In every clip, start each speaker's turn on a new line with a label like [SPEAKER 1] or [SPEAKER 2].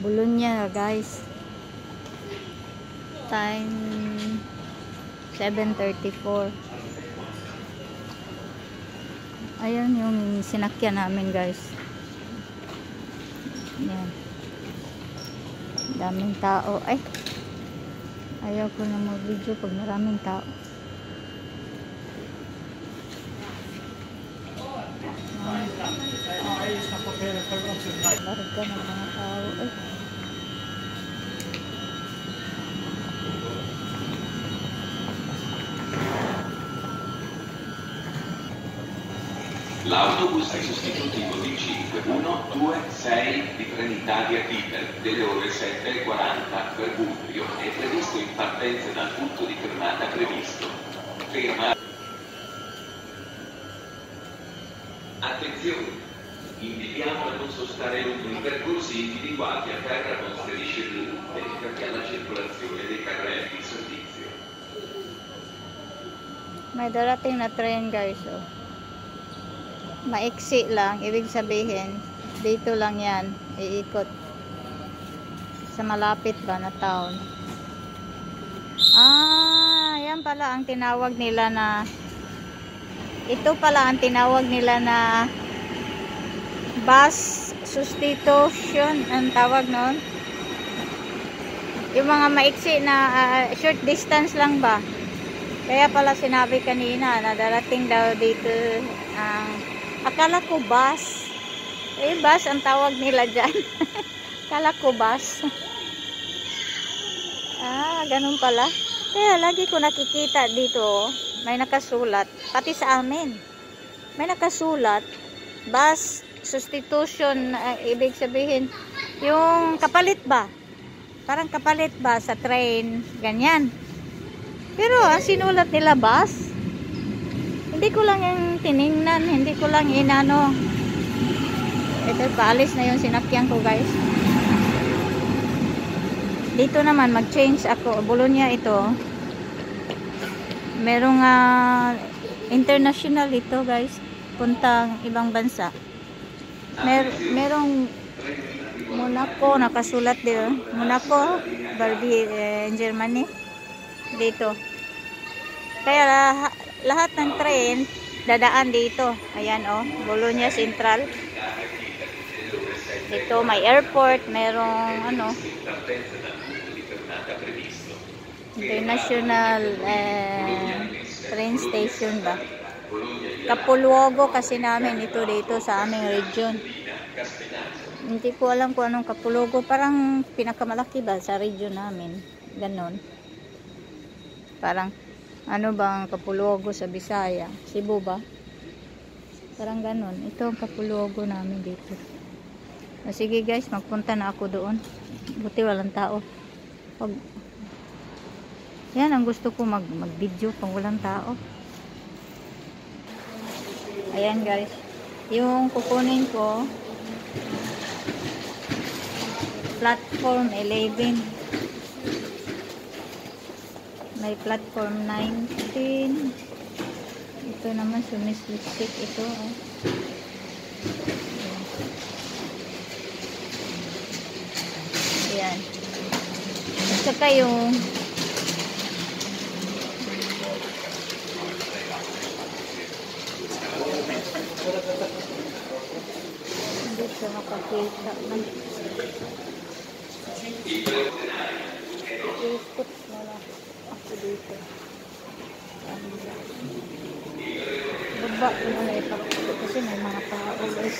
[SPEAKER 1] Bologna guys. Time 7:34. Ayun yung sinakyan namin guys. Yan. Daming tao. Ay. Ayaw ko na mag-video pag maraming tao. Larga ng mga tao. Ay.
[SPEAKER 2] L'autobus è sostitutivo di 5, 1, 2, 6 di Trenitalia Tiber delle ore 7:40 per Budrio è previsto in partenza dal punto di fermata previsto. Ferma. Attenzione! Invitiamo a non sostare lungo i percorsi individuati a terra con strisce blu dedicati alla circolazione dei carrelli di servizio.
[SPEAKER 1] May darating na train guys. Oh. Maiksi lang, ibig sabihin dito lang yan iikot sa malapit ba na town. Yan pala ang tinawag nila na ito pala ang tinawag nila na bus substitution ang tawag nun. Yung mga maiksi na short distance lang ba, kaya pala sinabi kanina na darating daw dito ang akala ko bus. Bus ang tawag nila dyan. Akala ko bus. Ganun pala. Kaya lagi ko nakikita dito, may nakasulat. Pati sa amin. May nakasulat, bus substitution, ibig sabihin, yung kapalit ba? Parang kapalit ba sa train, ganyan. Pero ang sinulat nila bus, hindi ko lang yung tiningnan, hindi ko lang inano. Ito, paalis na yung sinakyan ko guys. Dito naman, mag-change ako. Bologna ito. Merong international ito guys. Puntang ibang bansa. Merong Monaco, nakasulat dito. Monaco, Barbie, Germany. Dito. Kaya lahat ng train dadaan dito. Ayan Bologna Central. Dito may airport, merong international train station ba. Capoluogo kasi namin ito dito sa aming region. Hindi ko alam kung anong Capoluogo, parang pinakamalaki ba sa region namin. Ganon. Parang ano bang Capoluogo sa Bisaya? Cebu ba? Parang ganon. Ito ang Capoluogo namin dito. Sige guys, magpunta na ako doon. Buti walang tao. Yan ang gusto ko mag-video pang walang tao. Ayan guys. Yung kukunin ko platform 11. May platform 19. Ito naman sumisliksik ito. Ayan. At saka yung hindi siya makakita man. Ikot na lang ako dito. Baba ko na lang ipakita kasi may mga tao guys.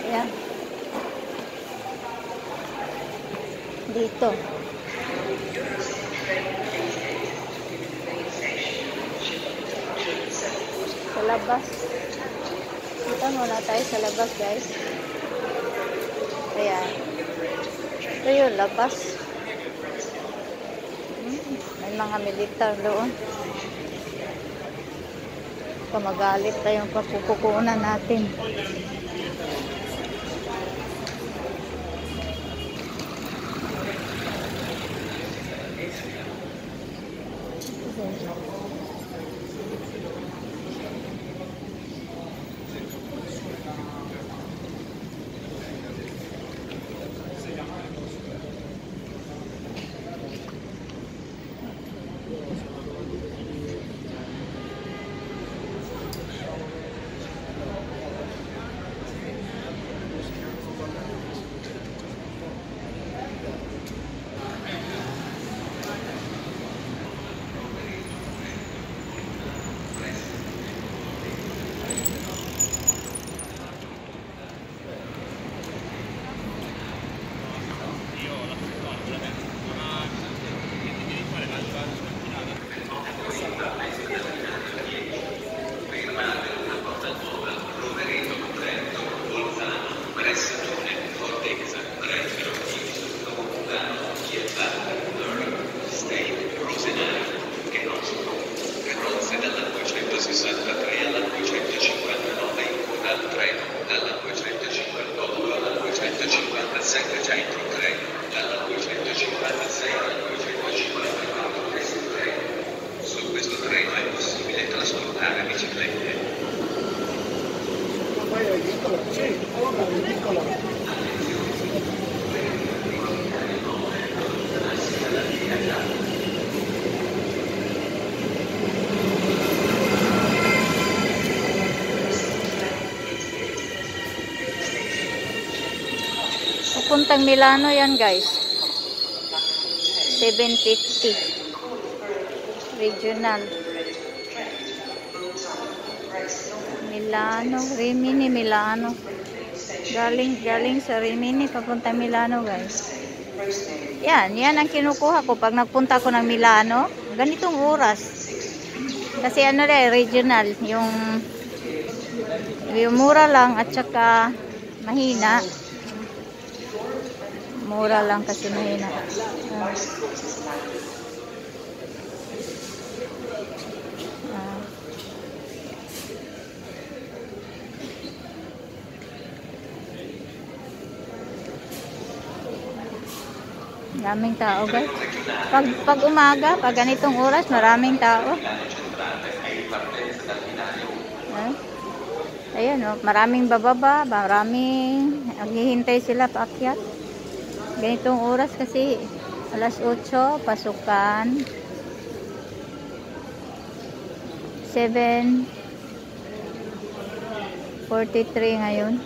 [SPEAKER 1] Ayan. Dito. Sa labas. Kita muna tayo sa labas guys. Ayan. Ito yung labas. May mga militar doon. Kamagalit tayong papukukunan natin.
[SPEAKER 2] 263 alla 259 in coda al treno, dalla 258 alla 257 centro treno, dalla 256 alla 254 questo treno. Su questo treno è possibile trasportare biciclette.
[SPEAKER 1] Papuntang Milano yan guys. 750 regional. Milano, Rimini, Milano. Galing sa Rimini papunta Milano guys. Yan ang kinukuha ko pag nagpunta ko ng Milano. Ganitong oras. Kasi ano rin, regional. Yung mura lang at saka mahina. Mura lang kasi mahina. Maraming tao guys. Pag umaga, pag ganitong oras, maraming tao. Ayan oh, maraming bababa, maraming naghihintay sila paakyat. Ganitong oras kasi alas 8 pasukan. 7:43 ngayon.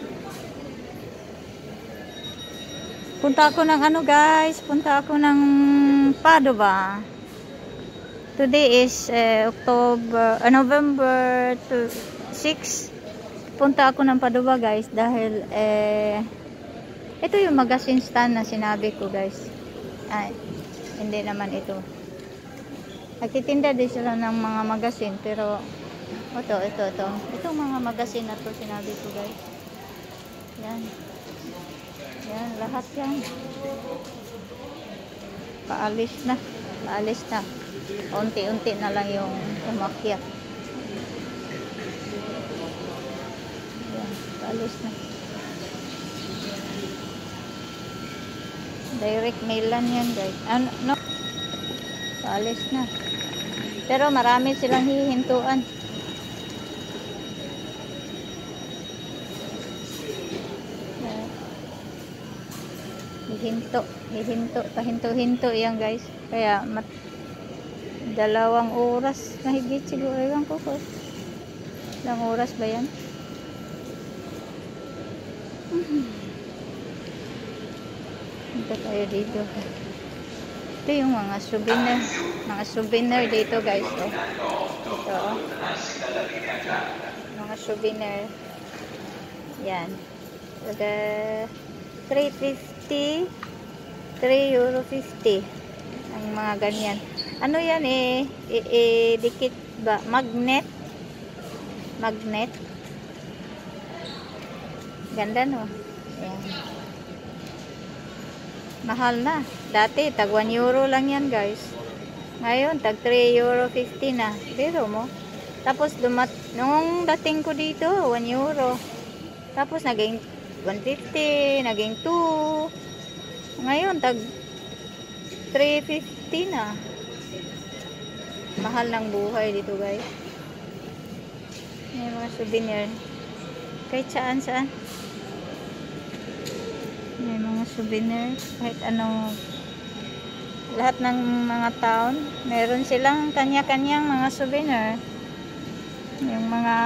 [SPEAKER 1] Punta ako ng ano guys, punta ako ng Padova. Today is November 6. Punta ako ng Padova guys dahil ito yung magazine stand na sinabi ko guys. Ay, hindi naman ito. Nagtitinda din sila ng mga magazine pero ito. Itong mga magazine na to sinabi ko guys. Yan. Yan, lahat yan. Paalis na. Unti-unti na lang yung umakyat. Yan, paalis na. Direct mail lang yan guys. No? Paalis na. Pero marami silang hihintuan. Pahinto yan guys. Kaya 2 oras mahigit siguro. Ewan ko po. Ilang oras ba yan? Punta tayo dito. Ito yung mga souvenir dito guys. Oh. Ito oh. Mga souvenir. Yan. Taga 3.50, 3.50 ang mga ganyan. Ano yan dikit ba? Magnet. Ganda no. Ayan. Mahal na. Dati tag 1 euro lang yan guys. Ngayon tag 3.50 na. Pero mo. Tapos nung dating ko dito 1 euro. Tapos naging 150, naging 2. Ngayon, tag 350 na. Mahal ng buhay dito, guys. May mga souvenir. Kahit saan. May mga souvenir. Kahit ano. Lahat ng mga town. Meron silang kanya-kanyang mga souvenir. Yung mga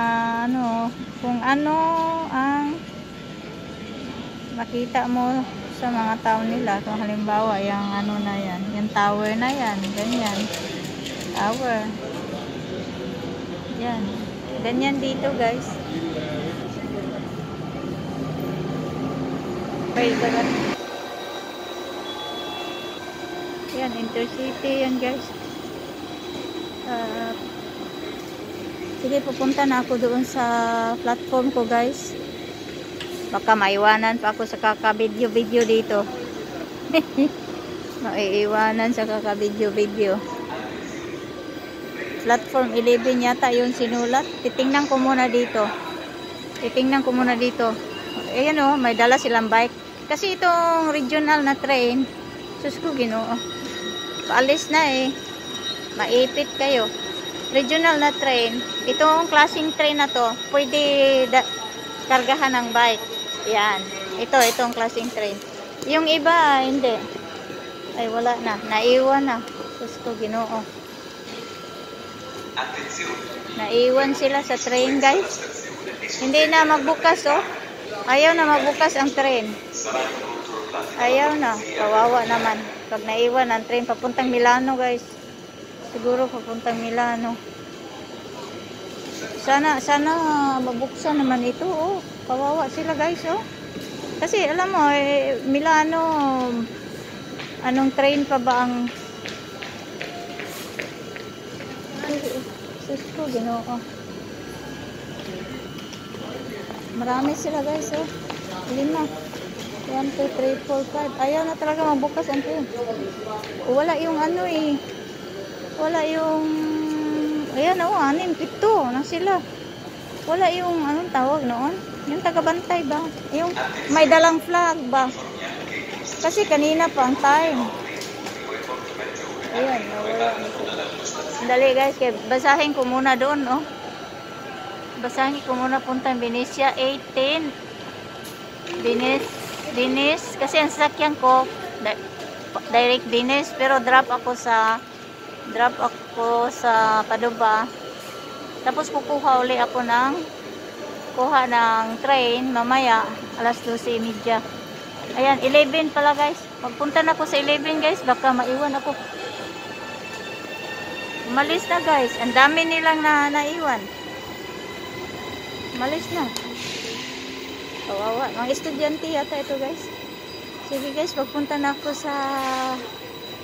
[SPEAKER 1] kung ano ang makita mo sa mga town nila. Kung halimbawa, yung na yan. Yung tower na yan. Ganyan. Tower. Yan. Ganyan dito, guys. Yan, intercity yan, guys. Sige, pupunta na ako doon sa platform ko, guys. Baka maiwanan pa ako sa kaka-video dito. Maiiwanan sa kaka-video. Platform 11 yata yung sinulat. Titingnan ko muna dito. Ayan o, may dala silang bike. Kasi itong regional na train, sus ko Ginoo. Paalis na eh. Maipit kayo. Regional na train, itong klaseng train na to, pwede kargahan ng bike. Yan. Itong klaseng train. Yung iba, hindi. Ay, wala na. Naiwan na. Sus ko Ginoo. Naiwan sila sa train, guys. Hindi na magbukas, oh. Ayaw na magbukas ang train. Ayaw na. Kawawa naman. Pag naiwan ang train, papuntang Milano, guys. Siguro papuntang Milano. Sana mabuksan naman ito, oh. Kawawa sila, guys, oh. Kasi alam mo, Milano, anong train pa ba ang sus ko Ginoo. Marami sila, guys, oh. 5. 1, 2, 3, 4, 5. Ayaw na talaga magbukas ang train. Wala yung ano eh. Wala yung ayan, oh, 6, 7 na sila. Wala yung anong tawag noon? Yung tagabantay ba? Yung may dalang flag ba? Kasi kanina pa ang time. Ayan, wala. Dali, guys, basahin ko muna doon, oh. Basahin ko muna puntang Benicia 18. Dinis, kasi ang sasakyan ko direct Dinis, pero drop ako sa Padova. Tapos kukuha uli ako ng train mamaya alas 12:30. Ayan, 11 pala, guys. Magpunta na ako sa 11, guys, baka maiwan ako. Umalis na, guys. Ang dami nilang naiwan. Umalis na. Kawawa. Mga estudyante yata ito, guys. Sige, guys, magpunta na ako sa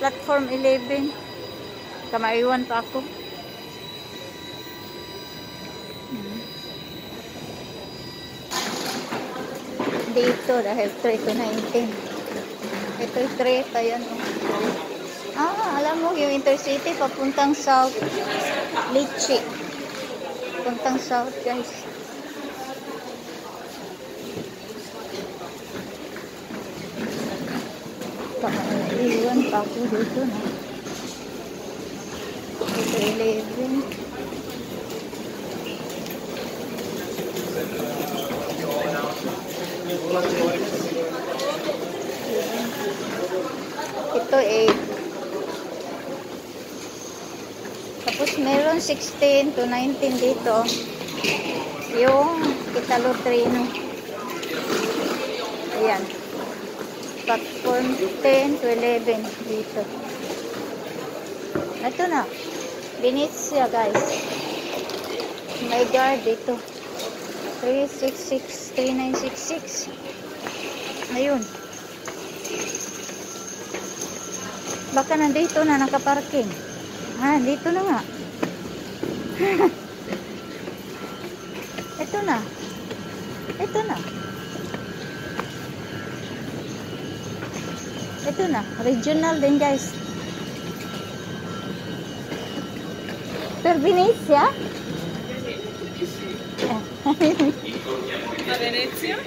[SPEAKER 1] platform 11. Kamaiwan pa ako. Dito dahil 3 to 19. Ito 3 ayan. Alam mo yung intercity papuntang south Lichi. Papuntang south, guys. Iwan pa ako dito na. Ito 11. Ito 8. Tapos meron 16 to 19 dito. Yung Kitalotrino. Ayan. Platform 10 to 11 dito. Ito na. Benicia, guys. May guard dito. 366 3966. Ayun. Baka nandito na nakaparking. Dito na nga. Ito na. Ito na. Regional din, guys. Per Venezia?
[SPEAKER 3] A Venezia?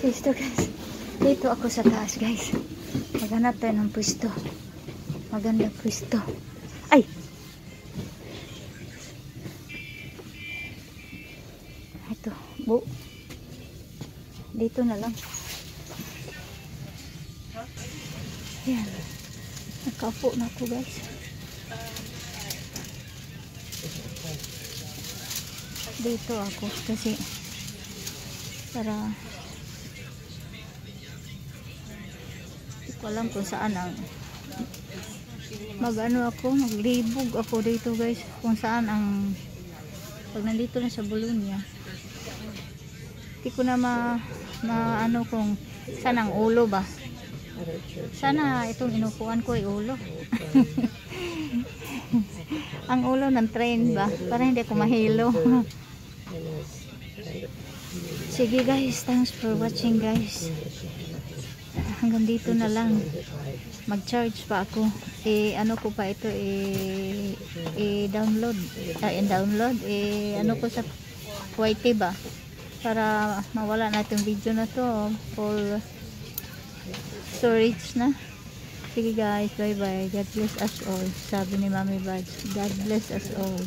[SPEAKER 1] Pwesto, guys. Dito ako sa taas, guys. Maghanap tayo ng pwesto. Maganda pwesto. Ay! Ito. Dito na lang. Ayan. Nakaupo na ako, guys. Dito ako kasi para hindi ko alam kung saan ang maglibog ako dito, guys, kung saan ang pag nandito na sa Bologna hindi ko na ano kung saan ang ulo ba. Sana itong inupuan ko ay ulo. Ang ulo ng train ba para hindi ko mahilo. Sige guys, thanks for watching guys. Hanggang dito na lang. Mag-charge pa ako. Ano ko pa ito, download. Download. Ano ko sa YT ba? Para mawala natin video na to. Full storage na. Sige guys, bye bye. God bless us all. Sabi ni Mami Bad. God bless us all.